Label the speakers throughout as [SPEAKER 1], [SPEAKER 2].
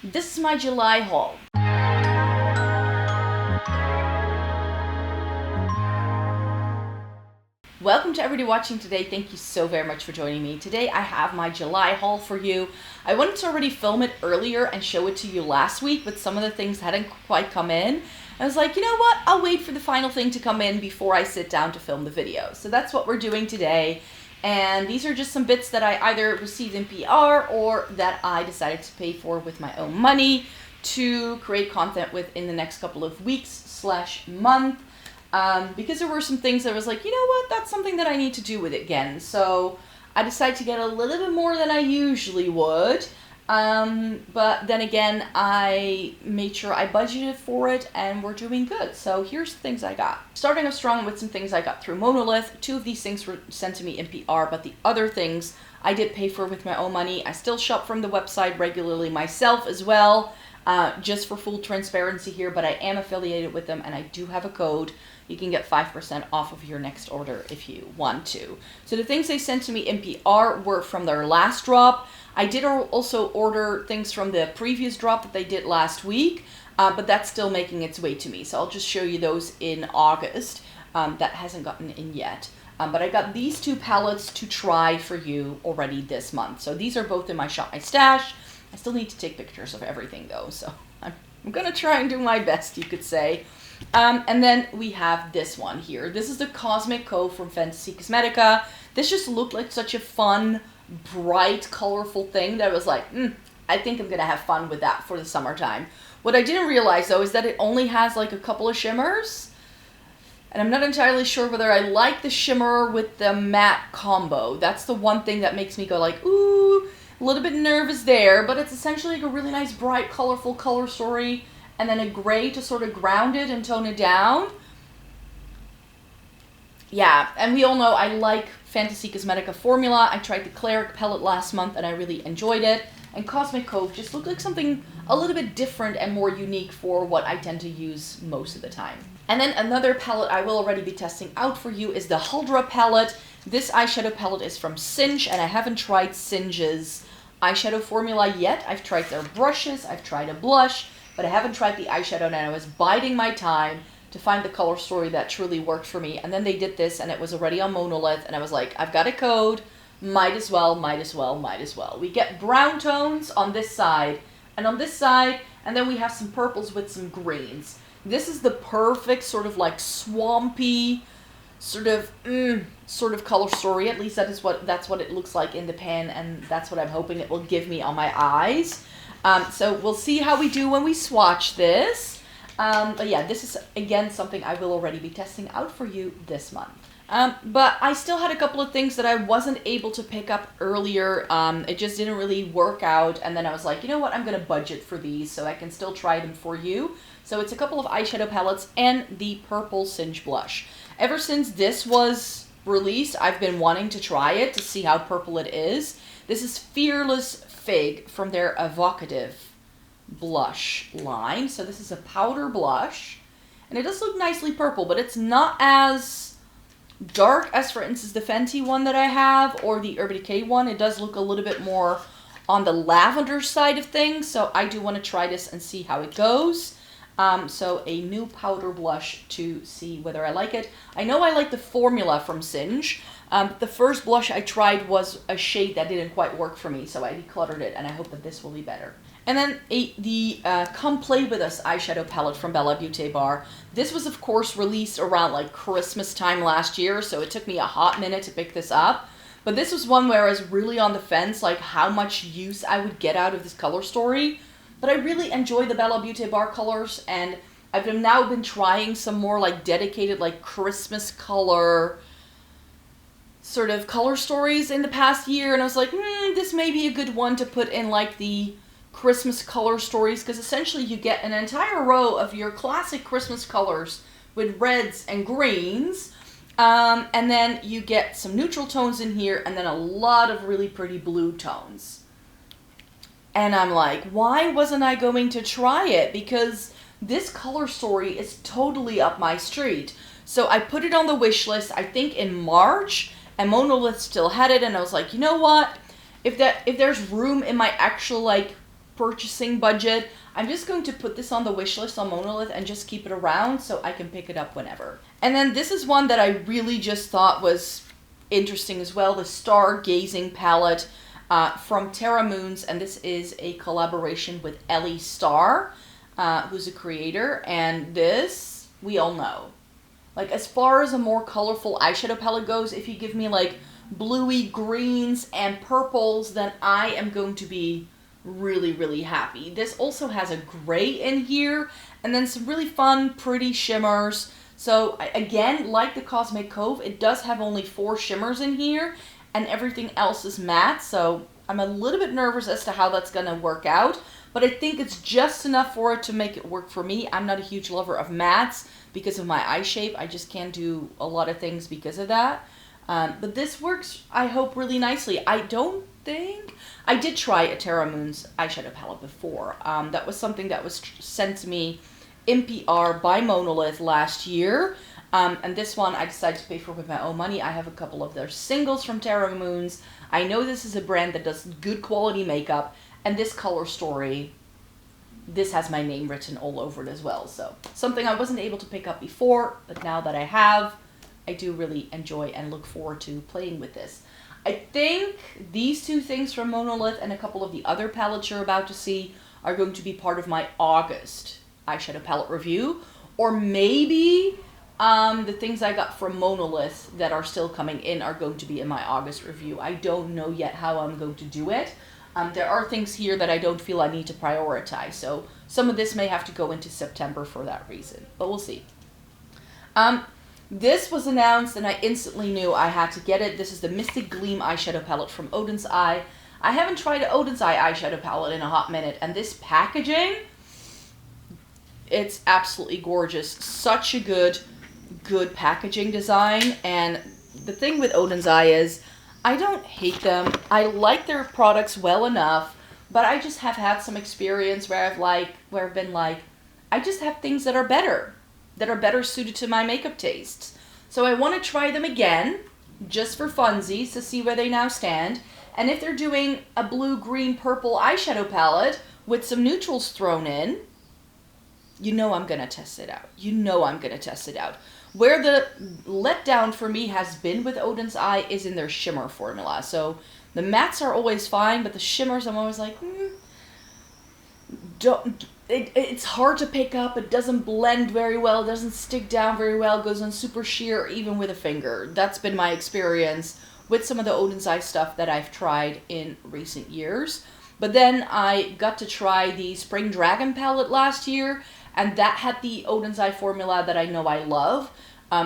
[SPEAKER 1] This is my July haul. Welcome to everybody watching today. Thank you so very much for joining me. Today I have my July haul for you. I wanted to already film it earlier and show it to you last week, but some of the things hadn't quite come in. I was like, you know what? I'll wait for the final thing to come in before I sit down to film the video. So that's what we're doing today. And these are just some bits that I either received in PR or that I decided to pay for with my own money to create content with in the next couple of weeks/month. Because there were some things that I was like, you know what, that's something that I need to do with it again. So I decided to get a little bit more than I usually would. But then again, I made sure I budgeted for it and we're doing good. So here's the things I got. Starting off strong with some things I got through MONOLITH. 2 of these things were sent to me in PR, but the other things I did pay for with my own money. I still shop from the website regularly myself as well. Just for full transparency here, but I am affiliated with them and I do have a code. You can get 5% off of your next order if you want to. So the things they sent to me in PR were from their last drop. I did also order things from the previous drop that they did last week, but that's still making its way to me. So I'll just show you those in August. That hasn't gotten in yet. But I got these 2 palettes to try for you already this month. So these are both in my Shop My Stash. I still need to take pictures of everything though, so I'm going to try and do my best, you could say. And then we have this one here. This is the Cosmic Cove from Fenty Cosmetica. This just looked like such a fun, bright, colorful thing that I was like, I think I'm going to have fun with that for the summertime. What I didn't realize though is that it only has like a couple of shimmers. And I'm not entirely sure whether I like the shimmer with the matte combo. That's the one thing that makes me go like, ooh, a little bit nervous there, but it's essentially like a really nice, bright, colorful color story, and then a gray to sort of ground it and tone it down. Yeah, and we all know I like Fenty Cosmetica formula. I tried the Cleric palette last month, and I really enjoyed it. And Cosmic Cove just looked like something a little bit different and more unique for what I tend to use most of the time. And then another palette I will already be testing out for you is the Huldra palette. This eyeshadow palette is from Singe, and I haven't tried Singe's eyeshadow formula yet. I've tried their brushes, I've tried a blush, but I haven't tried the eyeshadow, and I was biding my time to find the color story that truly worked for me. And then they did this, and it was already on MONOLITH, and I was like, I've got a code, might as well. We get brown tones on this side, and on this side, and then we have some purples with some greens. This is the perfect sort of like swampy, sort of color story. At least that's what it looks like in the pan, and that's what I'm hoping it will give me on my eyes. So we'll see how we do when we swatch this. But yeah, this is again something I will already be testing out for you this month. But I still had a couple of things that I wasn't able to pick up earlier. It just didn't really work out, and then I was like, you know what, I'm gonna budget for these so I can still try them for you. So it's a couple of eyeshadow palettes and the purple Singe blush. Ever since this was released, I've been wanting to try it to see how purple it is. This is Fearless Fig from their Evocative blush line. So this is a powder blush, and it does look nicely purple, but it's not as dark as, for instance, the Fenty one that I have or the Urban Decay one. It does look a little bit more on the lavender side of things, so I do want to try this and see how it goes. So a new powder blush to see whether I like it. I know I like the formula from Singe. The first blush I tried was a shade that didn't quite work for me, so I decluttered it, and I hope that this will be better. And then the Come Play With Us eyeshadow palette from Bella Beauty Bar. This was, of course, released around like Christmas time last year, so it took me a hot minute to pick this up. But this was one where I was really on the fence, like how much use I would get out of this color story. But I really enjoy the Bella Beauty Bar colors, and I've now been trying some more like dedicated like Christmas color sort of color stories in the past year, and I was like, this may be a good one to put in like the Christmas color stories, because essentially you get an entire row of your classic Christmas colors with reds and greens, and then you get some neutral tones in here, and then a lot of really pretty blue tones. And I'm like, why wasn't I going to try it? Because this color story is totally up my street. So I put it on the wish list, I think in March, and MONOLITH still had it, and I was like, you know what? If there's room in my actual like purchasing budget, I'm just going to put this on the wish list on Monolith and just keep it around so I can pick it up whenever. And then this is one that I really just thought was interesting as well, the Stargazing palette from Terra Moons, and this is a collaboration with Ellie Star, who's a creator, and this, we all know. Like, as far as a more colorful eyeshadow palette goes, if you give me like bluey greens and purples, then I am going to be really, really happy. This also has a gray in here, and then some really fun, pretty shimmers. So again, like the Cosmic Cove, it does have only 4 shimmers in here, and everything else is matte, so I'm a little bit nervous as to how that's gonna work out, but I think it's just enough for it to make it work for me. I'm not a huge lover of mattes because of my eye shape. I just can't do a lot of things because of that. But this works, I hope, really nicely. I don't think... I did try a Terra Moons eyeshadow palette before. That was something that was sent to me in PR by Monolith last year. And this one I decided to pay for with my own money. I have a couple of their singles from Terra Moons. I know this is a brand that does good quality makeup. And this color story, this has my name written all over it as well. So something I wasn't able to pick up before, but now that I have, I do really enjoy and look forward to playing with this. I think these 2 things from Monolith and a couple of the other palettes you're about to see are going to be part of my August eyeshadow palette review. Or maybe the things I got from Monolith that are still coming in are going to be in my August review. I don't know yet how I'm going to do it. There are things here that I don't feel I need to prioritize. So some of this may have to go into September for that reason. But we'll see. This was announced and I instantly knew I had to get it. This is the Mystic Gleam eyeshadow palette from Odin's Eye. I haven't tried an Odin's Eye eyeshadow palette in a hot minute, and this packaging, it's absolutely gorgeous. Such a good packaging design. And the thing with Odin's Eye is, I don't hate them. I like their products well enough, but I just have had some experience where I've been like, I just have things that are better suited to my makeup tastes. So I want to try them again, just for funsies, to see where they now stand. And if they're doing a blue, green, purple eyeshadow palette with some neutrals thrown in, you know I'm gonna test it out. You know I'm gonna test it out. Where the letdown for me has been with Odin's Eye is in their shimmer formula. So the mattes are always fine, but the shimmers I'm always like, it's hard to pick up. It doesn't blend very well. It doesn't stick down very well. It goes on super sheer even with a finger. That's been my experience with some of the Odin's Eye stuff that I've tried in recent years. But then I got to try the Spring Dragon palette last year, and that had the Odin's Eye formula that I know I love.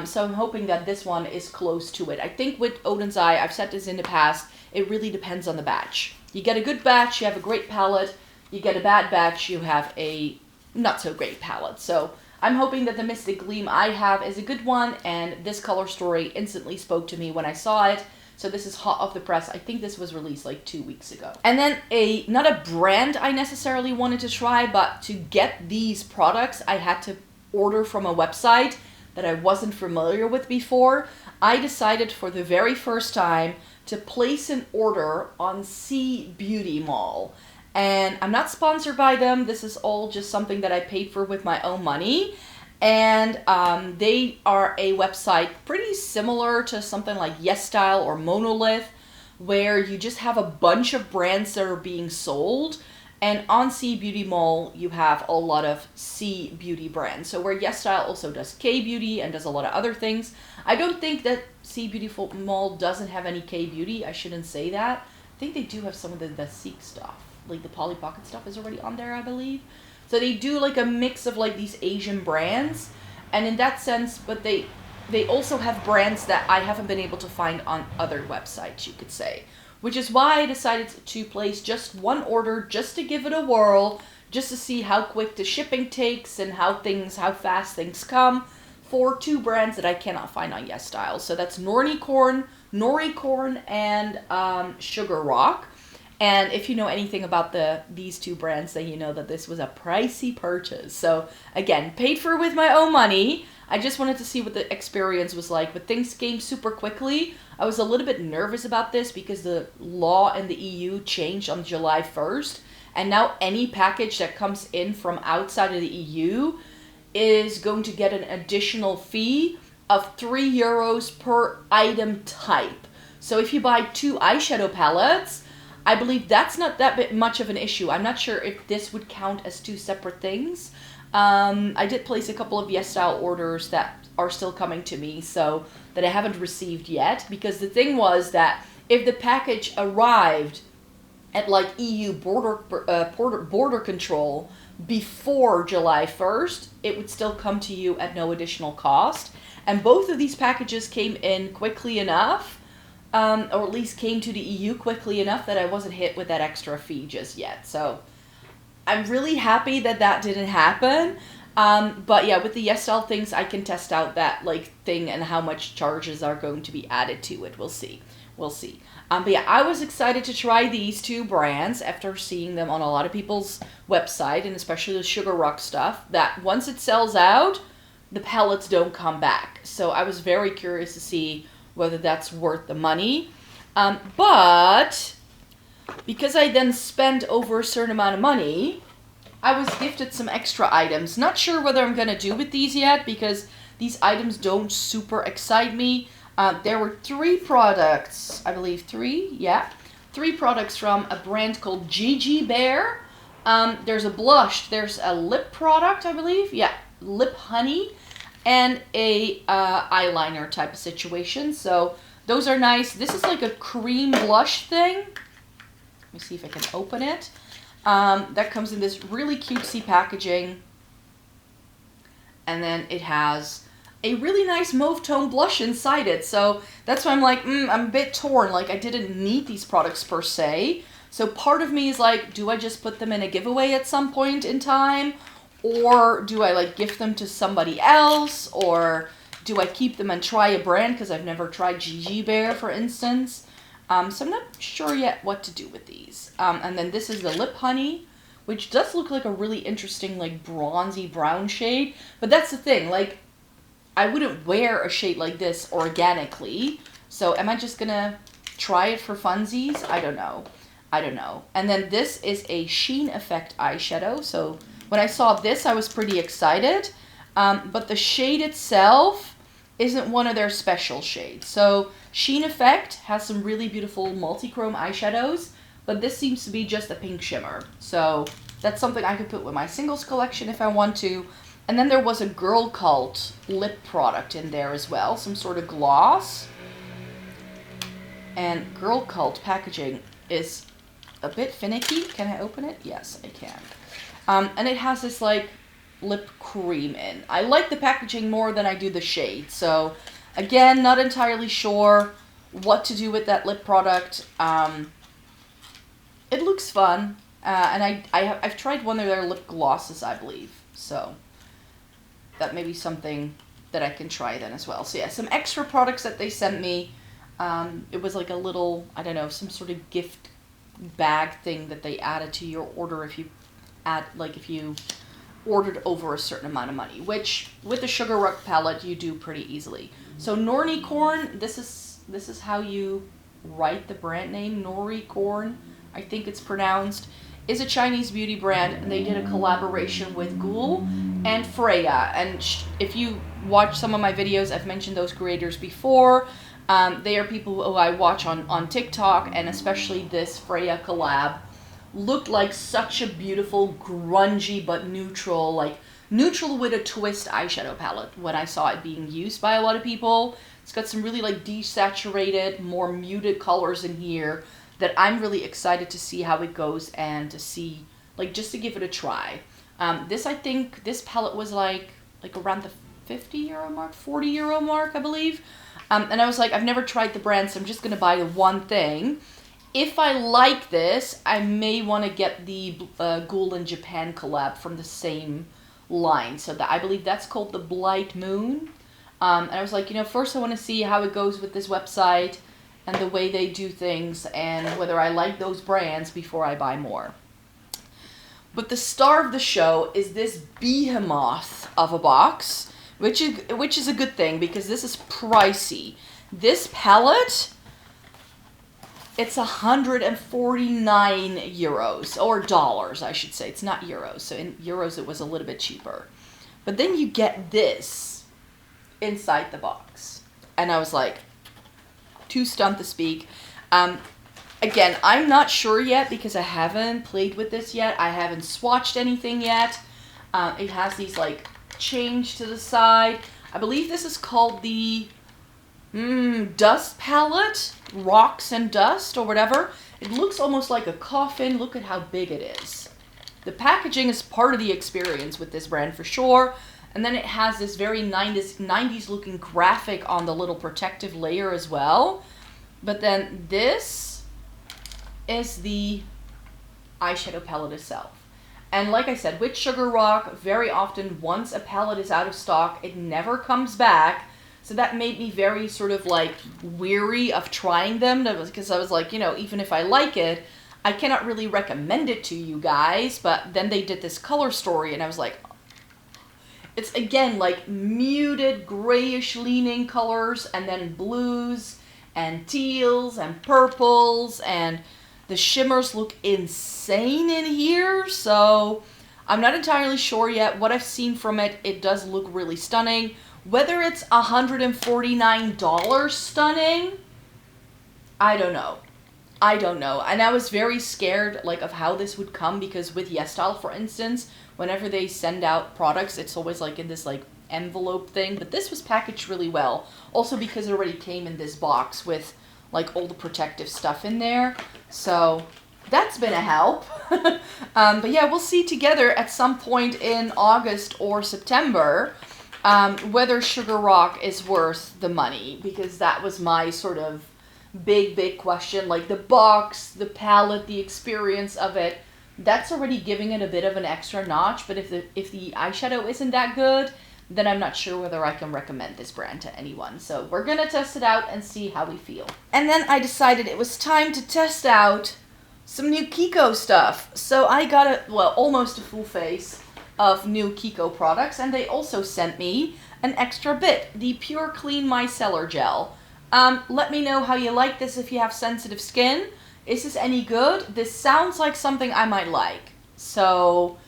[SPEAKER 1] So I'm hoping that this one is close to it. I think with Odin's Eye, I've said this in the past, it really depends on the batch. You get a good batch, you have a great palette. You get a bad batch, you have a not so great palette. So I'm hoping that the Mystic Gleam I have is a good one, and this color story instantly spoke to me when I saw it. So this is hot off the press. I think this was released like 2 weeks ago. And then not a brand I necessarily wanted to try, but to get these products, I had to order from a website that I wasn't familiar with before. I decided for the very first time to place an order on C Beauty Mall. And I'm not sponsored by them. This is all just something that I paid for with my own money. And they are a website pretty similar to something like YESSTYLE or MONOLITH, where you just have a bunch of brands that are being sold. And on C Beauty Mall, you have a lot of C Beauty brands. So where YESSTYLE also does K Beauty and does a lot of other things. I don't think that C Beauty Mall doesn't have any K Beauty. I shouldn't say that. I think they do have some of the Seek stuff. Like the Polly Pocket stuff is already on there, I believe. So they do like a mix of like these Asian brands. And in that sense, but they also have brands that I haven't been able to find on other websites, you could say. Which is why I decided to place just one order, just to give it a whirl, just to see how quick the shipping takes and how fast things come, for 2 brands that I cannot find on YESSTYLE. So that's Noricorn, and Sugar Rock. And if you know anything about these 2 brands, then you know that this was a pricey purchase. So again, paid for with my own money. I just wanted to see what the experience was like, but things came super quickly. I was a little bit nervous about this because the law in the EU changed on July 1st, And now any package that comes in from outside of the EU is going to get an additional fee of €3 per item type. So if you buy 2 eyeshadow palettes, I believe that's not that bit much of an issue. I'm not sure if this would count as 2 separate things. I did place a couple of YESSTYLE orders that are still coming to me, so that I haven't received yet, because the thing was that if the package arrived at like EU border control before July 1st, it would still come to you at no additional cost. And both of these packages came in quickly enough, or at least came to the EU quickly enough that I wasn't hit with that extra fee just yet. So I'm really happy that that didn't happen. But yeah, with the YESSTYLE things, I can test out that like thing and how much charges are going to be added to it. We'll see. We'll see. But yeah, I was excited to try these 2 brands after seeing them on a lot of people's website, and especially the Sugar Rock stuff, that once it sells out, the palettes don't come back. So I was very curious to see whether that's worth the money. But because I then spent over a certain amount of money, I was gifted some extra items. Not sure whether I'm going to do with these yet, because these items don't super excite me. There were 3 products, I believe 3, yeah. 3 products from a brand called Gigi Bear. There's a blush, there's a lip product, I believe, yeah, lip honey, and a eyeliner type of situation. So those are nice. This is like a cream blush thing. Let me see if I can open it. That comes in this really cutesy packaging. And then it has a really nice mauve tone blush inside it. So that's why I'm like, I'm a bit torn. Like, I didn't need these products per se. So part of me is like, do I just put them in a giveaway at some point in time? Or do I like gift them to somebody else? Or do I keep them and try a brand? Because I've never tried Gigi Bear, for instance. So I'm not sure yet what to do with these. And then this is the Lip Honey, which does look like a really interesting, like, bronzy brown shade. But that's the thing, like, I wouldn't wear a shade like this organically. So am I just gonna try it for funsies? I don't know. I don't know. And then this is a Sheen Effect eyeshadow. So when I saw this, I was pretty excited. But the shade itself isn't one of their special shades. So Sheen Effect has some really beautiful multi-chrome eyeshadows, but this seems to be just a pink shimmer. So that's something I could put with my singles collection if I want to. And then there was a Girl Cult lip product in there as well, some sort of gloss. And Girl Cult packaging is a bit finicky. Can I open it? Yes, I can. And it has this like lip cream in. I like the packaging more than I do the shade. So again, not entirely sure what to do with that lip product. It looks fun. And I've tried one of their lip glosses, I believe. So that may be something that I can try then as well. So yeah, some extra products that they sent me. It was like a little, I don't know, some sort of gift bag thing that they added to your order if you if you ordered over a certain amount of money, which with the Sugar Rock palette you do pretty easily. So Nornicorn, this is how you write the brand name, Nornicorn, I think it's pronounced, is a Chinese beauty brand, and they did a collaboration with Ghoul and Freya. And if you watch some of my videos, I've mentioned those creators before. They are people who I watch on TikTok, and especially this Freya collab looked like such a beautiful, grungy but neutral, like neutral with a twist eyeshadow palette when I saw it being used by a lot of people. It's got some really like desaturated, more muted colors in here that I'm really excited to see how it goes and to see, like, just to give it a try. I think this palette was like around the €50 mark, €40 mark, I believe. And I was like, I've never tried the brand, so I'm just gonna buy the one thing. If I like this, I may want to get the Ghoul in Japan collab from the same line. So I believe that's called the Blight Moon. And I was like, first I want to see how it goes with this website and the way they do things and whether I like those brands before I buy more. But the star of the show is this behemoth of a box, which is a good thing because this is pricey. This palette It's 149 euros, or dollars, I should say. It's not euros, so in euros it was a little bit cheaper. But then you get this inside the box. And I was like, too stunned to speak. Again, I'm not sure yet because I haven't played with this yet. I haven't swatched anything yet. It has these like change to the side. I believe this is called the dust palette, rocks and dust or whatever. It looks almost like a coffin. Look at how big it is. The packaging is part of the experience with this brand for sure. And then it has this very 90s looking graphic on the little protective layer as well. But then this is the eyeshadow palette itself. And like I said, with Sugar Rock, very often once a palette is out of stock, it never comes back. So that made me very sort of like weary of trying them. That was because I was like, you know, even if I like it, I cannot really recommend it to you guys. But then they did this color story and I was like, it's again like muted grayish leaning colors and then blues and teals and purples, and the shimmers look insane in here. So I'm not entirely sure yet. What I've seen from it, it does look really stunning. Whether it's $149 stunning, I don't know. I don't know. And I was very scared like of how this would come, because with YESSTYLE, for instance, whenever they send out products, it's always like in this like envelope thing. But this was packaged really well. Also because it already came in this box with like all the protective stuff in there. So that's been a help. But yeah, we'll see together at some point in August or September whether Sugar Rock is worth the money, because that was my sort of big question. Like the box, the palette, the experience of it, that's already giving it a bit of an extra notch. But if the eyeshadow isn't that good, then I'm not sure whether I can recommend this brand to anyone. So we're gonna test it out and see how we feel. And then I decided it was time to test out some new Kiko stuff. So I got almost a full face of new Kiko products, and they also sent me an extra bit, the Pure Clean Micellar Gel. Let me know how you like this if you have sensitive skin. Is this any good? This sounds like something I might like. So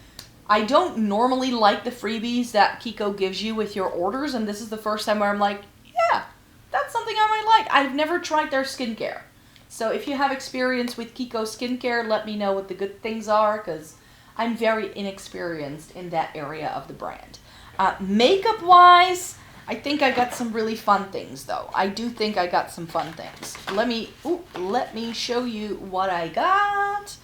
[SPEAKER 1] I don't normally like the freebies that Kiko gives you with your orders, and this is the first time where I'm like, yeah, that's something I might like. I've never tried their skincare. So if you have experience with Kiko skincare, let me know what the good things are, because I'm very inexperienced in that area of the brand. Makeup-wise, I think I got some really fun things, though. I do think I got some fun things. Let me show you what I got.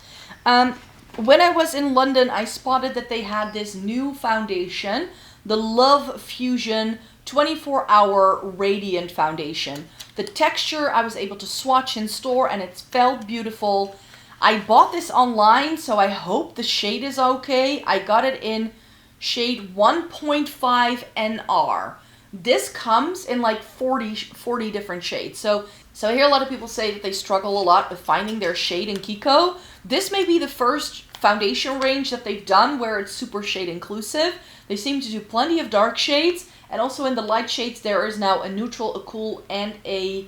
[SPEAKER 1] When I was in London, I spotted that they had this new foundation, the Love Fusion 24-Hour Radiant Foundation. The texture I was able to swatch in store, and it felt beautiful. I bought this online, so I hope the shade is okay. I got it in shade 1.5 NR. This comes in like 40 different shades. So I hear a lot of people say that they struggle a lot with finding their shade in Kiko. This may be the first foundation range that they've done where it's super shade inclusive. They seem to do plenty of dark shades, and also in the light shades there is now a neutral, a cool, and a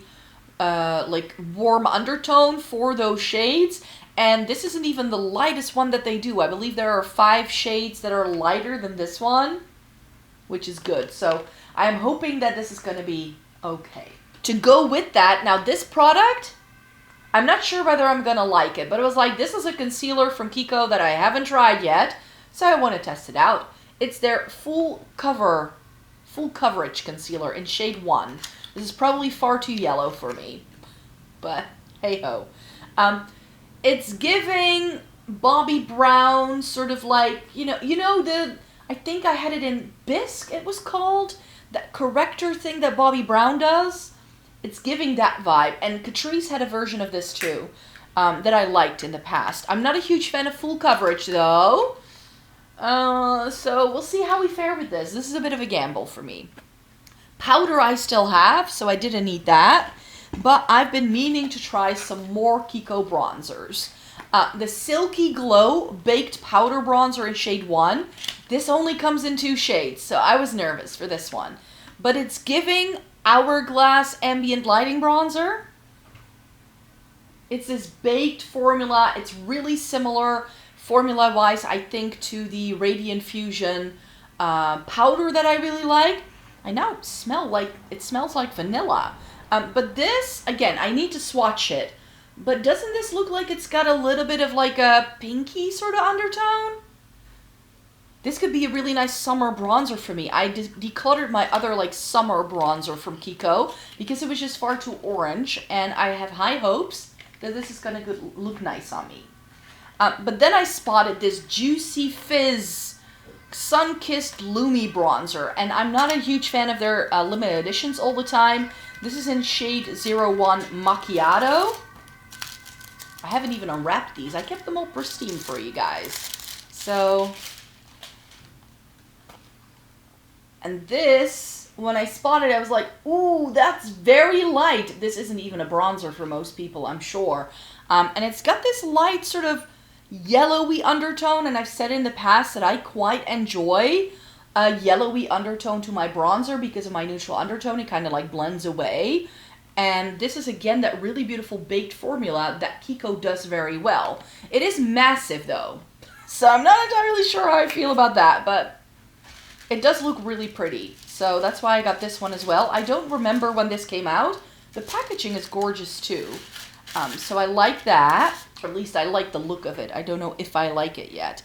[SPEAKER 1] like warm undertone for those shades. And this isn't even the lightest one that they do. I believe there are 5 shades that are lighter than this one, which is good. So I am hoping that this is going to be okay. To go with that, now this product, I'm not sure whether I'm going to like it, but it was like, this is a concealer from Kiko that I haven't tried yet, so I want to test it out. It's their full coverage concealer in shade 1. This is probably far too yellow for me, but hey ho. It's giving Bobbi Brown, sort of like, I think I had it in Bisque, it was called, that corrector thing that Bobbi Brown does. It's giving that vibe, and Catrice had a version of this too, that I liked in the past. I'm not a huge fan of full coverage though, so we'll see how we fare with this. This is a bit of a gamble for me. Powder I still have, so I didn't need that. But I've been meaning to try some more Kiko bronzers. The Silky Glow Baked Powder Bronzer in shade 1. This only comes in 2 shades, so I was nervous for this one. But it's giving Hourglass Ambient Lighting Bronzer. It's this baked formula. It's really similar formula-wise, I think, to the Radiant Fusion powder that I really like. I now smells like vanilla. But this, again, I need to swatch it. But doesn't this look like it's got a little bit of like a pinky sort of undertone? This could be a really nice summer bronzer for me. I decluttered my other like summer bronzer from Kiko because it was just far too orange, and I have high hopes that this is going to look nice on me. But then I spotted this Juicy Fizz Sun-Kissed Lumi bronzer, and I'm not a huge fan of their limited editions all the time. This is in shade 01 Macchiato. I haven't even unwrapped these. I kept them all pristine for you guys. So, and this, when I spotted it, I was like, ooh, that's very light. This isn't even a bronzer for most people, I'm sure. And it's got this light sort of yellowy undertone, and I've said in the past that I quite enjoy a yellowy undertone to my bronzer because of my neutral undertone. It kind of like blends away. And this is, again, that really beautiful baked formula that Kiko does very well. It is massive, though. So I'm not entirely sure how I feel about that, but it does look really pretty. So that's why I got this one as well. I don't remember when this came out. The packaging is gorgeous, too. So I like that. Or at least I like the look of it. I don't know if I like it yet.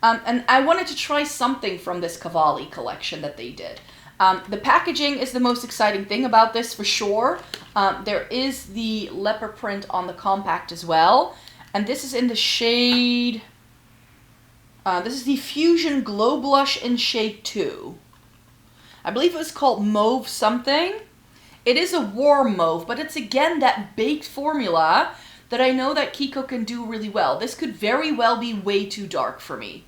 [SPEAKER 1] And I wanted to try something from this Cavalli collection that they did. The packaging is the most exciting thing about this for sure. There is the leopard print on the compact as well. And this is in the shade... this is the Fusion Glow Blush in shade 2. I believe it was called Mauve something. It is a warm mauve, but it's again that baked formula that I know that Kiko can do really well. This could very well be way too dark for me.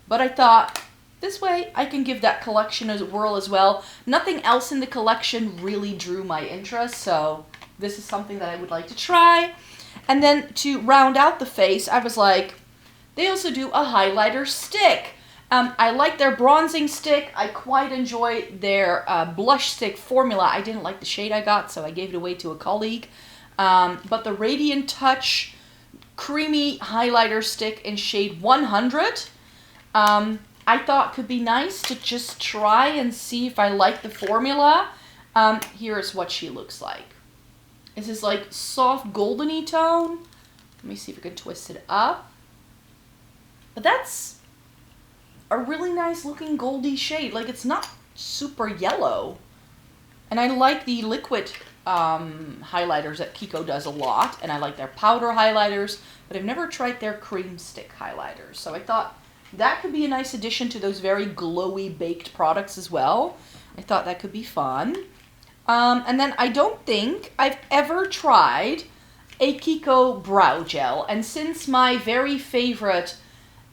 [SPEAKER 1] But I thought, this way I can give that collection a whirl as well. Nothing else in the collection really drew my interest, so this is something that I would like to try. And then to round out the face, I was like, they also do a highlighter stick. I like their bronzing stick. I quite enjoy their blush stick formula. I didn't like the shade I got, so I gave it away to a colleague. But the Radiant Touch Creamy Highlighter Stick in shade 100, I thought could be nice to just try and see if I like the formula. Here's what she looks like. This is like soft goldeny tone. Let me see if I can twist it up. But that's a really nice looking goldy shade. Like, it's not super yellow. And I like the liquid highlighters that Kiko does a lot. And I like their powder highlighters. But I've never tried their cream stick highlighters. So I thought that could be a nice addition to those very glowy baked products as well. I thought that could be fun. And then I don't think I've ever tried a Kiko brow gel. And since my very favorite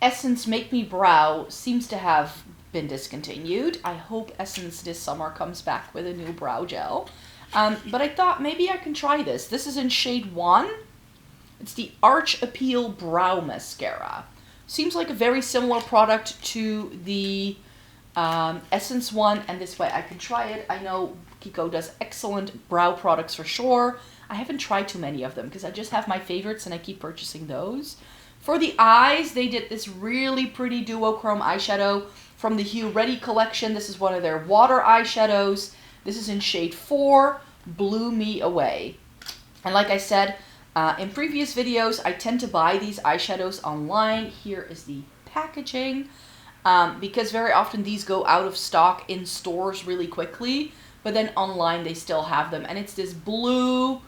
[SPEAKER 1] Essence Make Me Brow seems to have been discontinued, I hope Essence this summer comes back with a new brow gel. But I thought maybe I can try this. This is in shade 1. It's the Arch Appeal Brow Mascara. Seems like a very similar product to the Essence one, and this way I can try it. I know Kiko does excellent brow products for sure. I haven't tried too many of them because I just have my favorites and I keep purchasing those. For the eyes, they did this really pretty duochrome eyeshadow from the Hue Ready collection. This is one of their water eyeshadows. This is in shade 4, Blew Me Away. And like I said in previous videos, I tend to buy these eyeshadows online. Here is the packaging. Because very often these go out of stock in stores really quickly. But then online they still have them. And it's this blue,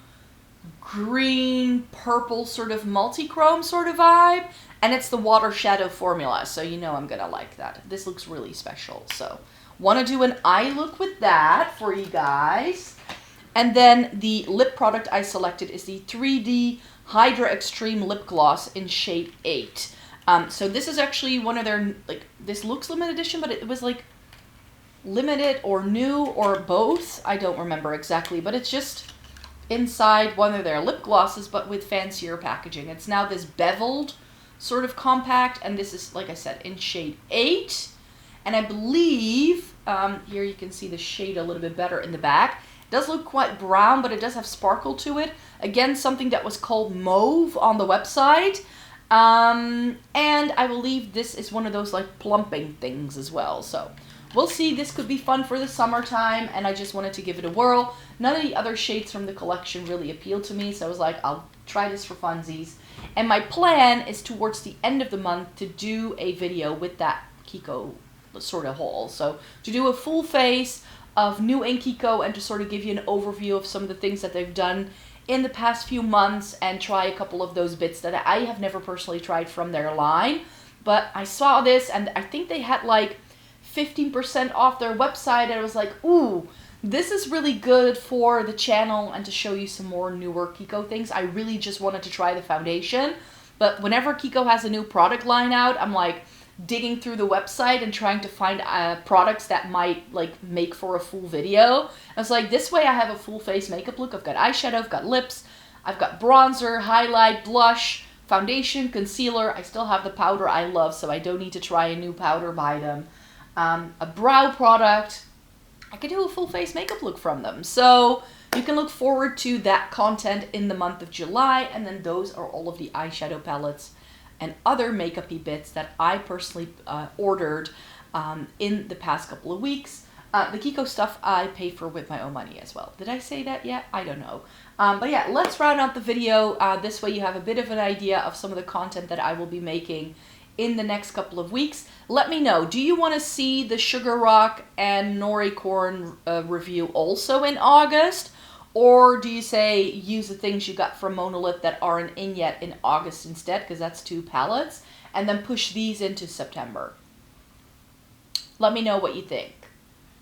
[SPEAKER 1] green, purple sort of multi-chrome sort of vibe. And it's the water shadow formula. So you know I'm going to like that. This looks really special. So want to do an eye look with that for you guys. And then the lip product I selected is the 3D Hydra Extreme Lip Gloss in shade 8. So this is actually one of their, like, this looks limited edition, but it was like limited or new or both. I don't remember exactly, but it's just inside one of their lip glosses, but with fancier packaging. It's now this beveled sort of compact, and this is, like I said, in shade 8. And I believe, here you can see the shade a little bit better in the back. does look quite brown, but it does have sparkle to it. Again, something that was called Mauve on the website. And I believe this is one of those like plumping things as well. So we'll see. This could be fun for the summertime, and I just wanted to give it a whirl. None of the other shades from the collection really appealed to me, so I was like, I'll try this for funsies. And my plan is towards the end of the month to do a video with that Kiko sort of haul. So to do a full face of new in Kiko and to sort of give you an overview of some of the things that they've done in the past few months and try a couple of those bits that I have never personally tried from their line. But I saw this and I think they had like 15% off their website, and I was like, ooh, this is really good for the channel and to show you some more newer Kiko things. I really just wanted to try the foundation, but whenever Kiko has a new product line out, I'm like digging through the website and trying to find products that might like make for a full video. I was like, this way I have a full face makeup look. I've got eyeshadow, I've got lips, I've got bronzer, highlight, blush, foundation, concealer. I still have the powder I love, so I don't need to try a new powder by them. A brow product. I could do a full face makeup look from them. So you can look forward to that content in the month of July, and then those are all of the eyeshadow palettes and other makeup-y bits that I personally ordered in the past couple of weeks. The Kiko stuff I pay for with my own money as well. Did I say that yet? I don't know. But yeah, let's round out the video. This way you have a bit of an idea of some of the content that I will be making in the next couple of weeks. Let me know, do you want to see the Sugar Rock and Nori Corn review also in August? Or do you say use the things you got from Monolith that aren't in yet in August instead, because that's 2 palettes, and then push these into September? Let me know what you think.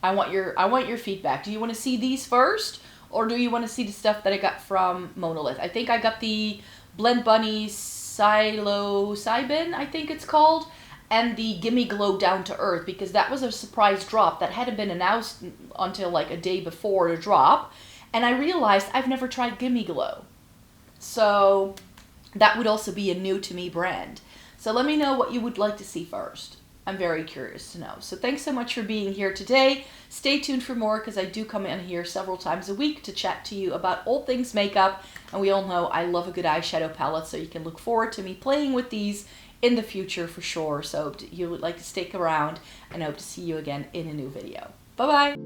[SPEAKER 1] I want your feedback. Do you want to see these first, or do you want to see the stuff that I got from Monolith? I think I got the Blend Bunny Psilocybin, I think it's called, and the Gimme Glow Down to Earth, because that was a surprise drop that hadn't been announced until like a day before the drop. And I realized I've never tried Gimme Glow. So that would also be a new to me brand. So let me know what you would like to see first. I'm very curious to know. So thanks so much for being here today. Stay tuned for more, because I do come in here several times a week to chat to you about all things makeup. And we all know I love a good eyeshadow palette, so you can look forward to me playing with these in the future for sure. So you would like to stick around, and I hope to see you again in a new video. Bye-bye.